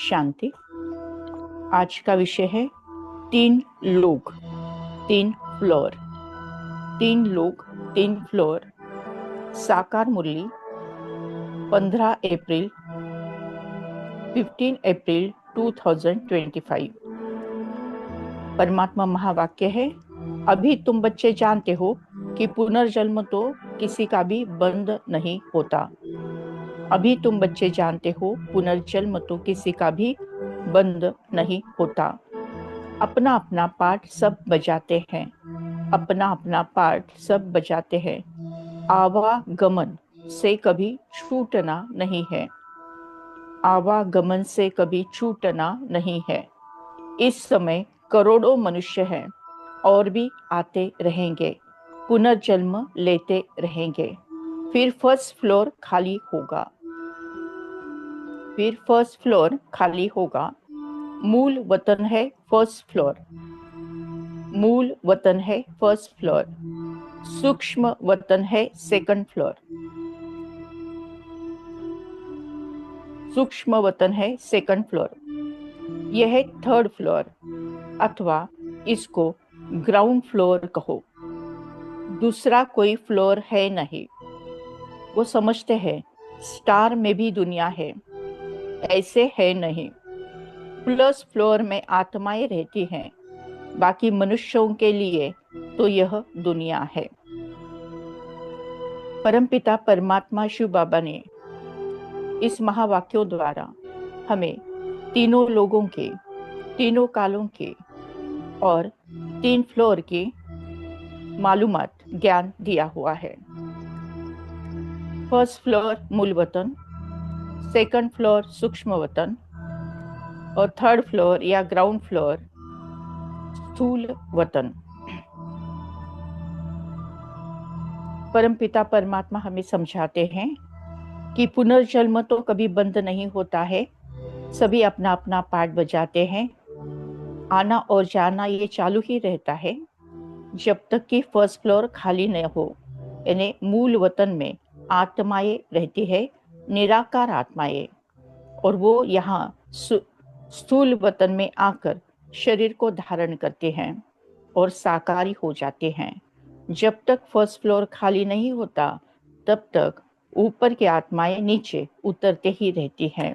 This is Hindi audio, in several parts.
शांति। आज का विषय है 3 लोग 3 फ्लोर। 3 लोग 3 फ्लोर। साकार मुरली 15 अप्रैल 2025। परमात्मा महावाक्य है, अभी तुम बच्चे जानते हो कि पुनर्जन्म तो किसी का भी बंद नहीं होता। अभी तुम बच्चे जानते हो पुनर्जन्म तो किसी का भी बंद नहीं होता। अपना अपना पार्ट सब बजाते हैं, अपना अपना पार्ट सब बजाते हैं। आवागमन से कभी छूटना नहीं है, आवागमन से कभी छूटना नहीं है। इस समय करोड़ों मनुष्य हैं और भी आते रहेंगे, पुनर्जन्म लेते रहेंगे। फिर फर्स्ट फ्लोर खाली होगा, फिर फर्स्ट फ्लोर खाली होगा। मूल वतन है फर्स्ट फ्लोर, मूल वतन है फर्स्ट फ्लोर। सूक्ष्म वतन है सेकंड फ्लोर, सूक्ष्म वतन है सेकंड फ्लोर। यह है थर्ड फ्लोर, अथवा इसको ग्राउंड फ्लोर कहो। दूसरा कोई फ्लोर है नहीं। वो समझते हैं स्टार में भी दुनिया है, ऐसे है नहीं। प्लस फ्लोर में आत्माएं रहती हैं, बाकी मनुष्यों के लिए तो यह दुनिया है। परमपिता परमात्मा शिव बाबा ने इस महावाक्यों द्वारा हमें तीनों लोगों के, तीनों कालों के और 3 फ्लोर की मालूमात ज्ञान दिया हुआ है। फर्स्ट फ्लोर मूल वतन, सेकंड फ्लोर सूक्ष्म वतन और थर्ड फ्लोर या ग्राउंड फ्लोर स्थूल वतन। परमपिता परमात्मा हमें समझाते हैं कि पुनर्जन्म तो कभी बंद नहीं होता है, सभी अपना अपना पार्ट बजाते हैं। आना और जाना ये चालू ही रहता है जब तक कि फर्स्ट फ्लोर खाली न हो, यानी मूल वतन में आत्माएं रहती है, निराकार आत्माएं, और वो यहाँ स्थूल वतन में आकर शरीर को धारण करते हैं और साकारी हो जाते हैं। जब तक फर्स्ट फ्लोर खाली नहीं होता तब तक ऊपर की आत्माएं नीचे उतरते ही रहती हैं।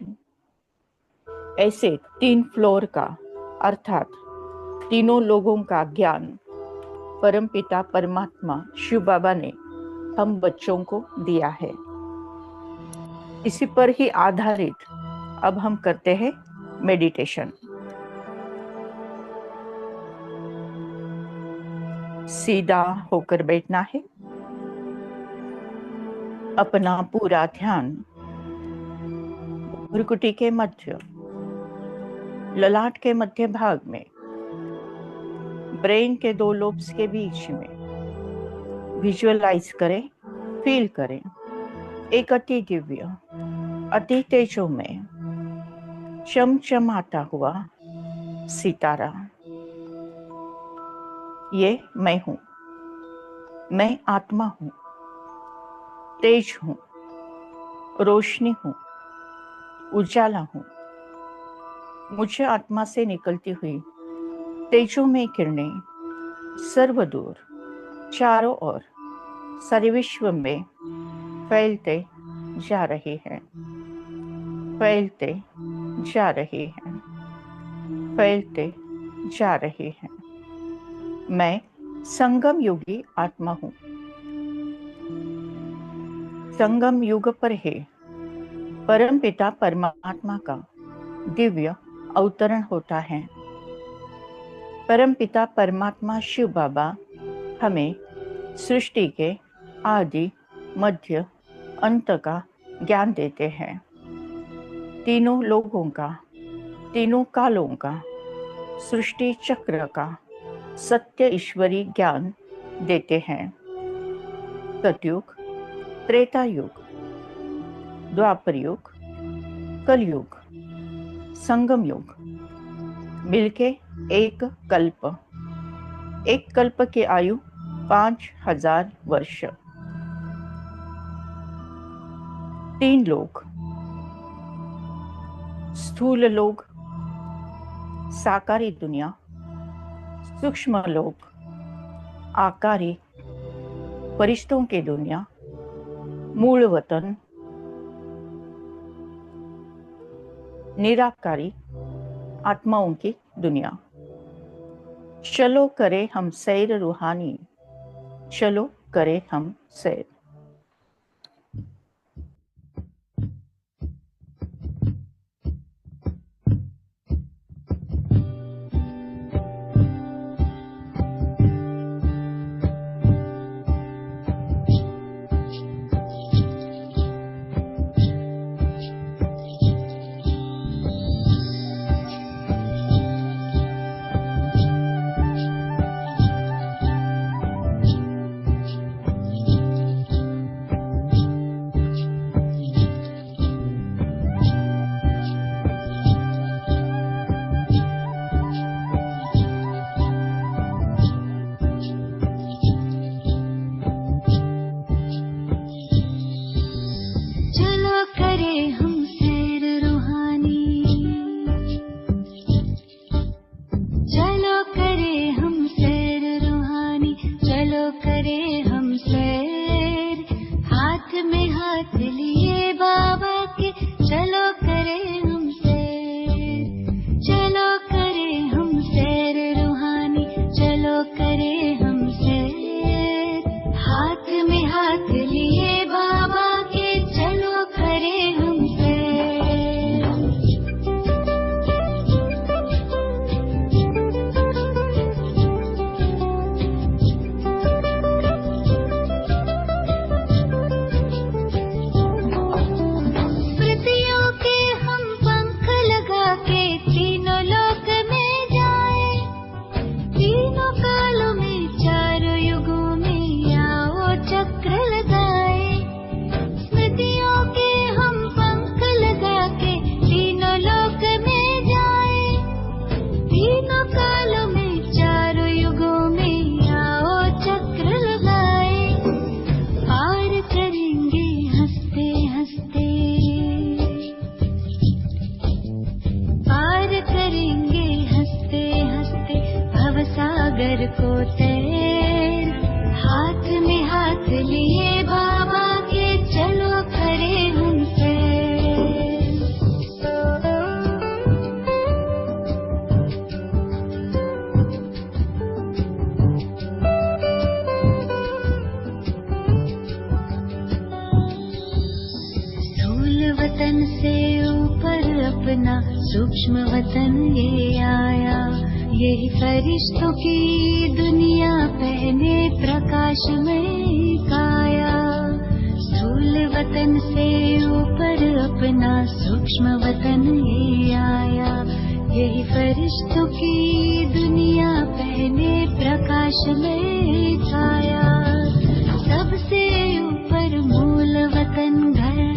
ऐसे 3 फ्लोर का अर्थात तीनों लोगों का ज्ञान परमपिता परमात्मा शिव बाबा ने हम बच्चों को दिया है। इसी पर ही आधारित अब हम करते हैं मेडिटेशन। सीधा होकर बैठना है। अपना पूरा ध्यान भ्रुकुटी के मध्य, ललाट के मध्य भाग में, ब्रेन के 2 लोब्स के बीच में विजुअलाइज करें, फील करें। एक अति दिव्य, अति तेजोमय, चमचमाता हुआ सितारा। ये मैं हूं, मैं आत्मा हूं, तेज हूं, रोशनी हूं, उजाला हूं। मुझे आत्मा से निकलती हुई तेजोमय किरणें सर्वदूर, चारों ओर, सारे विश्व में फैलते जा रहे हैं, फैलते जा रहे हैं, फैलते जा रहे हैं। मैं संगम युगी आत्मा हूं। संगम युग पर है परमपिता परमात्मा का दिव्य अवतरण होता है। परमपिता परमात्मा शिव बाबा हमें सृष्टि के आदि, मध्य, अंत का ज्ञान देते हैं। तीनों लोगों का, तीनों कालों का, सृष्टि चक्र का सत्य ईश्वरी ज्ञान देते हैं। सतयुग, त्रेता युग, द्वापर युग, कलयुग, संगम युग मिलके एक कल्प। एक कल्प की आयु 5000 वर्ष। 3 लोग, स्थूल लोक, साकारी दुनिया, सूक्ष्म लोक, आकारी, फरिश्तों की दुनिया, मूल वतन, निराकारी, आत्माओं की दुनिया। चलो करें हम सैर रूहानी, चलो करें हम सैर। सूक्ष्म वतन ये आया, यही फरिश्तों की दुनिया पहने प्रकाश में काया। स्थूल वतन से ऊपर अपना सूक्ष्म वतन ये आया, यही फरिश्तों की दुनिया पहने प्रकाश में छाया। सबसे ऊपर मूल वतन घर,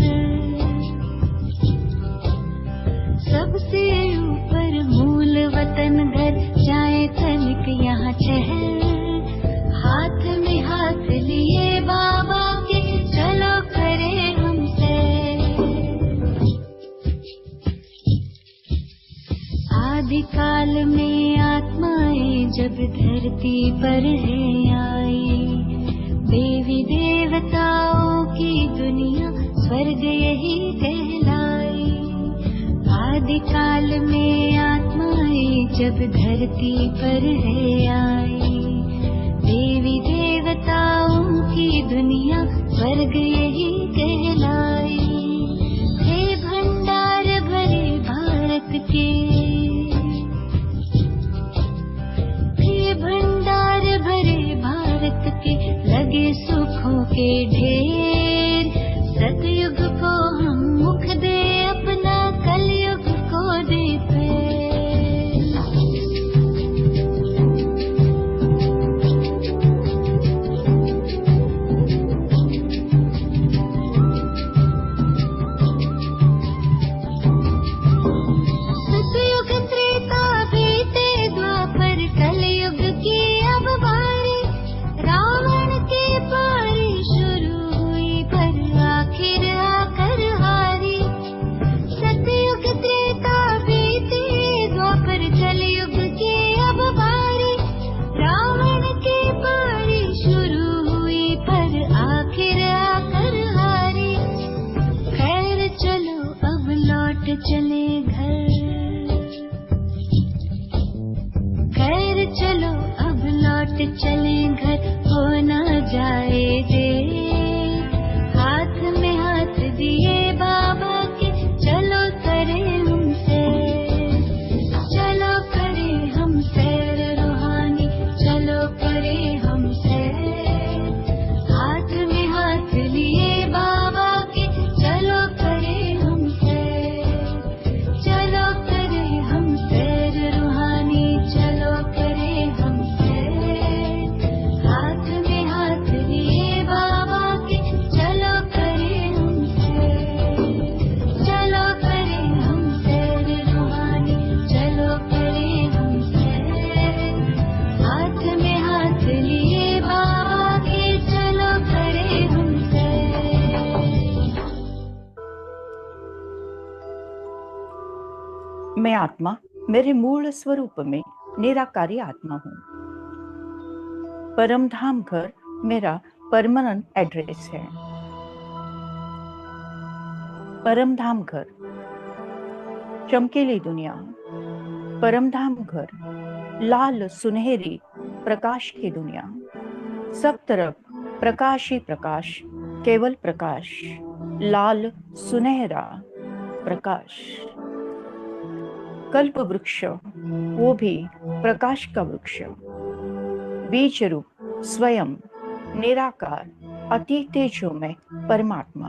सबसे ऊपर मूल वतन घर, जाए तनिक यहाँ ठहर। हाथ में हाथ लिए बाबा के चलो करे हमसे। आदिकाल में आत्माएं जब धरती पर है आई, देवी देवताओं की दुनिया स्वर्ग यही कहलाई। आदिकाल में आत्माएं जब धरती पर है आई, देवी देवताओं की दुनिया स्वर्ग यही कहलाई। हे भंडार भरे भारत के, हे भंडार भरे भारत के, लगे सुखों के ढेर। सतयुग को हम मुख दे अपना, कलयुग को दे पैर। सतयुग त्रेता बीते द्वापर, कलयुग की अब बारी। रावण के पारी शुरू साथ चले घर हो न जाए देर। हाथ में हाथ दिए बाबा के चलो करें हम सैर, चलो करें हम सैर रूहानी, चलो करें हम सैर। हाथ में हाथ लिए बाबा के चलो करें हम सैर, चलो करें हम सैर रूहानी, चलो करें हम सैर। हाथ में हाथ लिए बाबा के चलो करें हम सैर, चलो करें हम सैर रूहानी, चलो करें हम सैर। हाथ में हाथ लिए बाबा के चलो करें हम सैर। मैं आत्मा मेरे मूल स्वरूप में निराकारी आत्मा हूँ। परमधाम घर मेरा परमानेंट एड्रेस है। परमधाम घर, चमकीली दुनिया। परमधाम घर, लाल सुनहरी प्रकाश की दुनिया। सब तरफ प्रकाश ही प्रकाश, केवल प्रकाश, लाल सुनहरा प्रकाश। कल्प वृक्ष, वो भी प्रकाश का वृक्ष। बीज रूप स्वयं निराकार अति तेजोमय परमात्मा।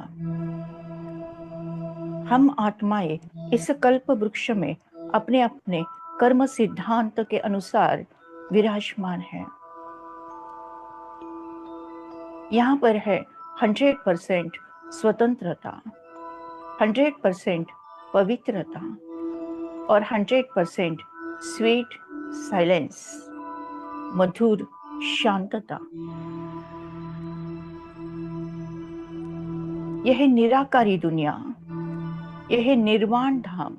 हम आत्माएं इस कल्प वृक्ष में अपने अपने कर्म सिद्धांत के अनुसार विराजमान हैं। यहाँ पर है 100% स्वतंत्रता, 100% पवित्रता और 100% स्वीट साइलेंस, मधुर शांतता। यह निराकारी दुनिया, यह निर्वाण धाम,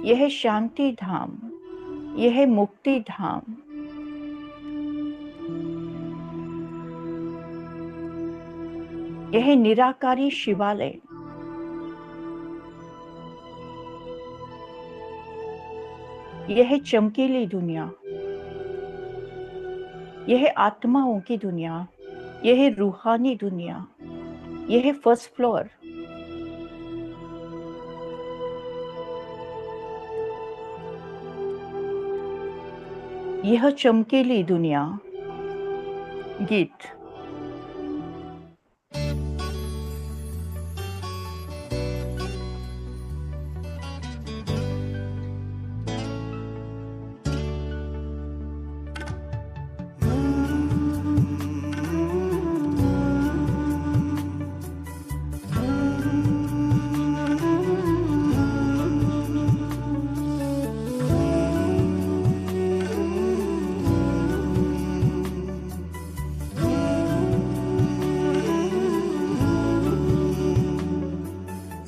यह शांति धाम, यह मुक्ति धाम। यह निराकारी शिवालय, यह चमकीली दुनिया, यह आत्माओं की दुनिया, यह रूहानी दुनिया, यह फर्स्ट फ्लोर। यह चमकीली दुनिया। गीत।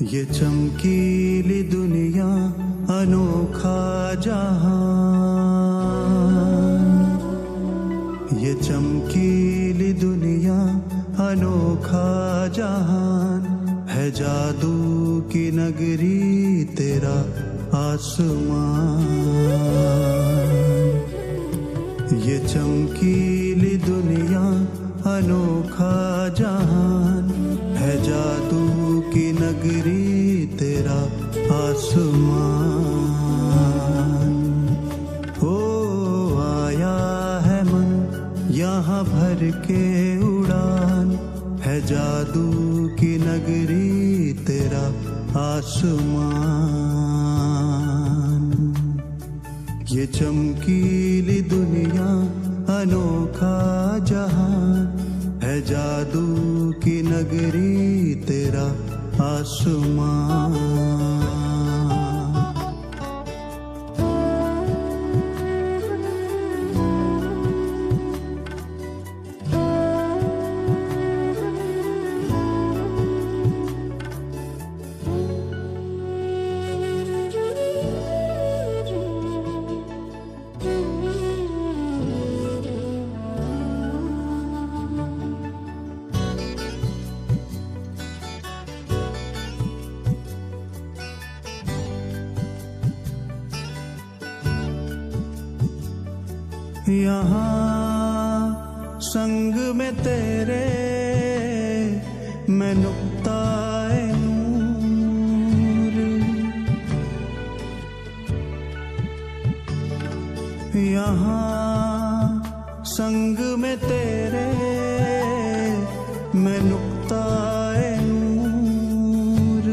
ये चमकीली दुनिया अनोखा जहान, ये चमकीली दुनिया अनोखा जहान है। जादू की नगरी तेरा आसमान। ये चमकीली दुनिया अनोखा जहान है। जादू की नगरी तेरा आसमान। ओ आया है मन यहाँ भर के उड़ान है। जादू की नगरी तेरा आसमान। ये चमकीली दुनिया अनोखा जहान है। जादू की नगरी तेरा आसमान। यहाँ संग में तेरे मैं नुक्ताए नूर, यहाँ संग में तेरे मैं नुक्ताए नूर,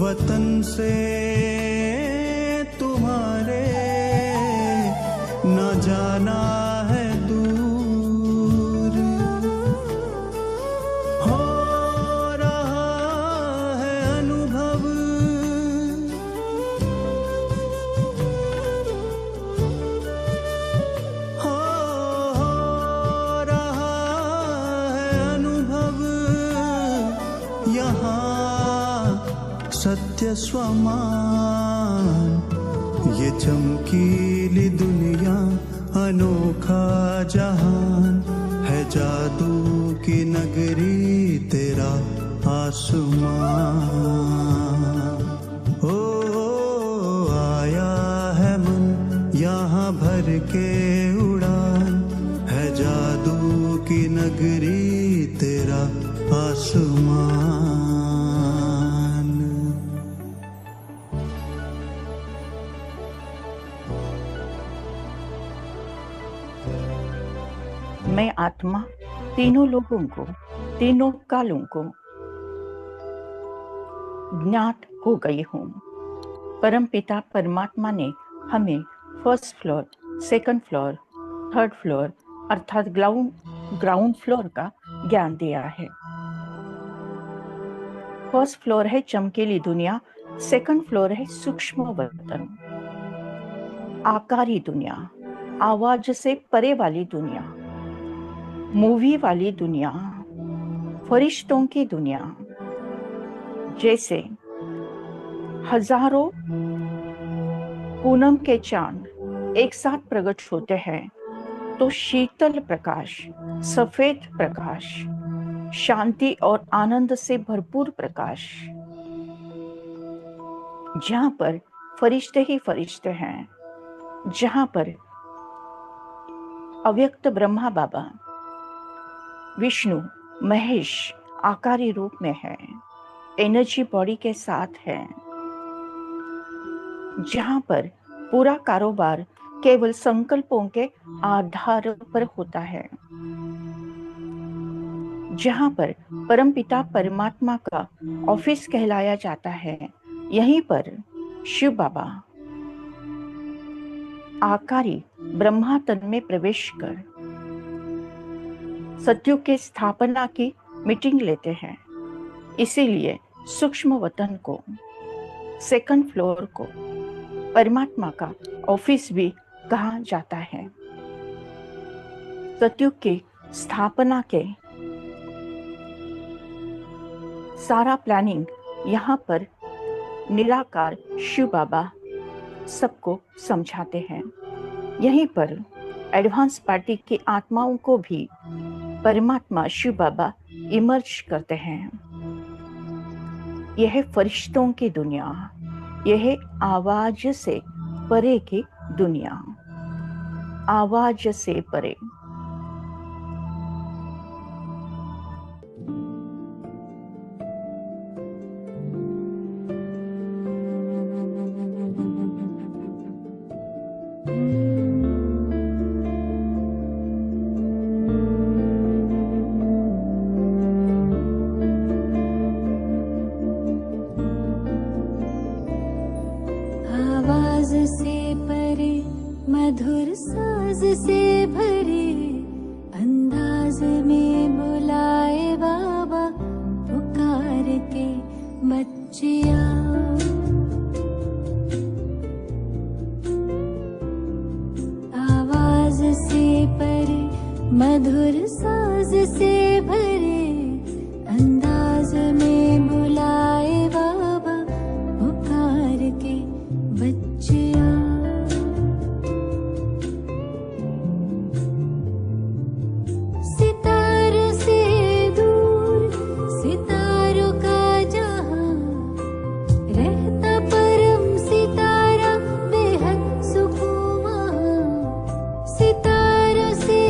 वतन से तुम्हारे न जाना है दूर, हो रहा है अनुभव हो रहा है अनुभव, यहाँ सत्य स्वमान ये चमकीली दुनिया अनोखा जहान है, जादू की नगरी तेरा आसमान। ओ आया है मन यहाँ भर के उड़ान है, जादू की नगरी तेरा आसमान। मैं आत्मा तीनों लोगों को, तीनों कालों को ज्ञात हो गई हूँ। परमपिता परमात्मा ने हमें first floor, second floor, third floor अर्थात ग्राउंड फ्लोर का ज्ञान दिया है। फर्स्ट फ्लोर है चमकीली दुनिया, सेकंड फ्लोर है सूक्ष्म वतन, आकारी दुनिया, आवाज से परे वाली दुनिया, मूवी वाली दुनिया, फरिश्तों की दुनिया। जैसे हजारों पूनम के चांद एक साथ प्रकट होते हैं तो शीतल प्रकाश, सफेद प्रकाश, शांति और आनंद से भरपूर प्रकाश, जहां पर फरिश्ते ही फरिश्ते हैं, जहां पर अव्यक्त ब्रह्मा बाबा, विष्णु, महेश आकारी रूप में है, एनर्जी बॉडी के साथ है, जहां पर पूरा कारोबार केवल संकल्पों के आधार पर होता है, जहां पर परमपिता परमात्मा का ऑफिस कहलाया जाता है, यहीं पर शिव बाबा आकारी ब्रह्मा तन में प्रवेश कर सत्युग के स्थापना की मीटिंग लेते हैं। इसीलिए सूक्ष्म वतन को, सेकंड फ्लोर को परमात्मा का ऑफिस भी कहा जाता है। सत्युग की स्थापना के सारा प्लानिंग यहाँ पर निराकार शिव बाबा सबको समझाते हैं। यहीं पर एडवांस पार्टी की आत्माओं को भी परमात्मा शिव बाबा इमर्ज करते हैं। यह फरिश्तों की दुनिया, यह आवाज से परे की दुनिया, आवाज से परे। आवाज से परे, मधुर साज से भरे, अंदाज में बुलाए बाबा पुकार के बच्चिया। आवाज से परे, मधुर साज से भरे, अंदाज में बुलाए बाबा पुकार के बच्चिया। सितारों से दूर, सितारों का जहां, रहता परम सितारा बेहद सुकून वहां। सितारों से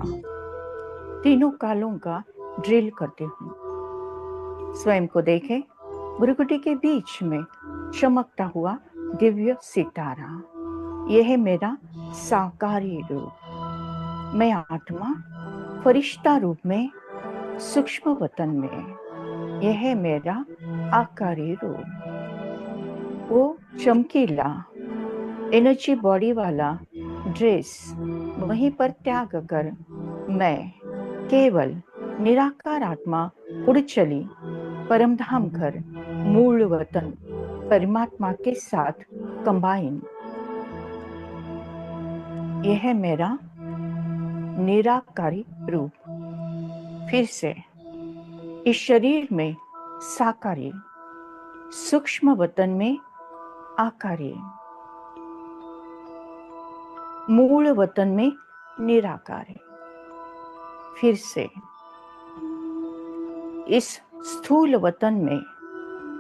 का, तीनों कालों का ड्रिल करती हूँ। स्वयं को देखें, भ्रुकुटी के बीच में चमकता हुआ दिव्य सितारा। यह है मेरा साकारी रूप। मैं आत्मा फरिश्ता रूप में सूक्ष्म वतन में। यह है मेरा आकारी रूप। वो चमकीला एनर्जी बॉडी वाला ड्रेस वहीं पर त्याग कर मैं केवल निराकार आत्मा उड़ चली परमधाम घर, मूल वतन परमात्मा के साथ कंबाइन। यह है मेरा निराकारी रूप। फिर से इस शरीर में साकारी, सूक्ष्म वतन में आकारी, मूल वतन में निराकारी। फिर से इस स्थूल वतन में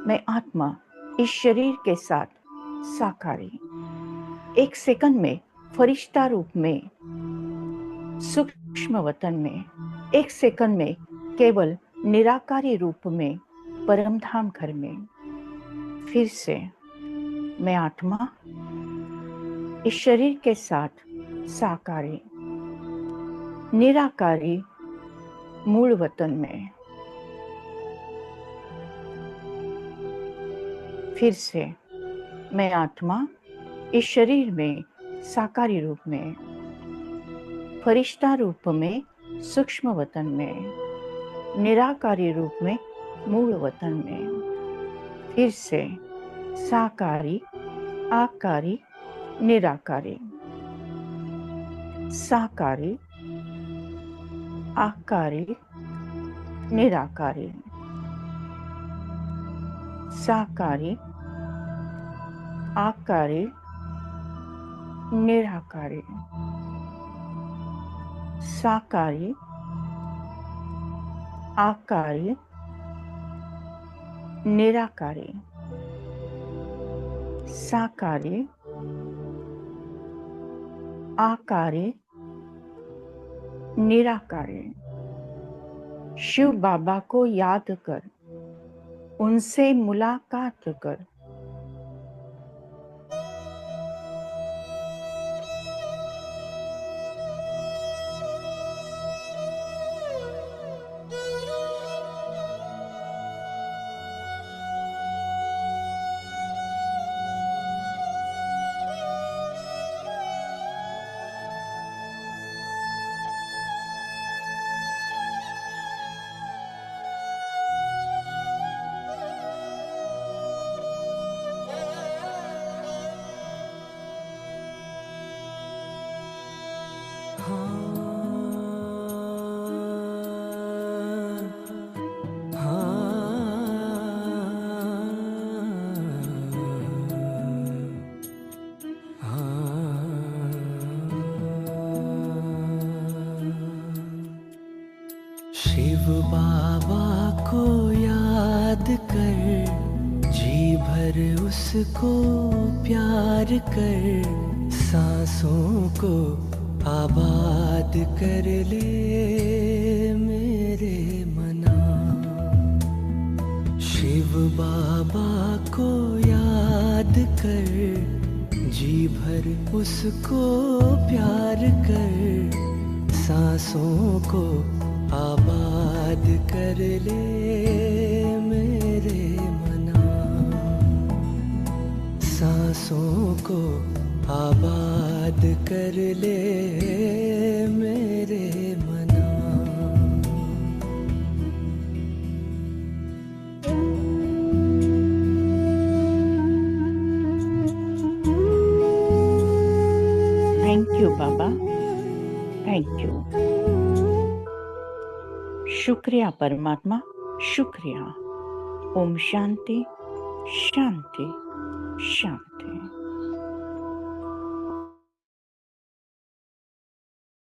मैं आत्मा इस शरीर के साथ साकारी, एक सेकंड में फरिश्ता रूप में सूक्ष्म वतन में, एक सेकंड में केवल निराकारी रूप में परमधाम घर में। फिर से मैं आत्मा इस शरीर के साथ साकारी, निराकारी मूल वतन में। फिर से मैं आत्मा इस शरीर में साकारी रूप में, फरिश्ता रूप में सूक्ष्म वतन में, निराकारी रूप में मूल वतन में। फिर से साकारी, आकारी, निराकारी, साकारी, आकारी, निराकारी, साकारी, आकारी, निराकारी, साकारी, आकारी, निराकारी, साकारी, आकारी, निराकारी। शिव बाबा को याद कर, उनसे मुलाकात कर। शिव बाबा को याद कर, जी भर उसको प्यार कर, सांसों को आबाद कर ले मेरे मना। शिव बाबा को याद कर, जी भर उसको प्यार कर, सांसों को आबाद कर ले मेरे मना। सांसों को आबाद कर ले मेरे मना। Thank you Baba, thank you. शुक्रिया परमात्मा, शुक्रिया। ओम शांति, शांति, शांति।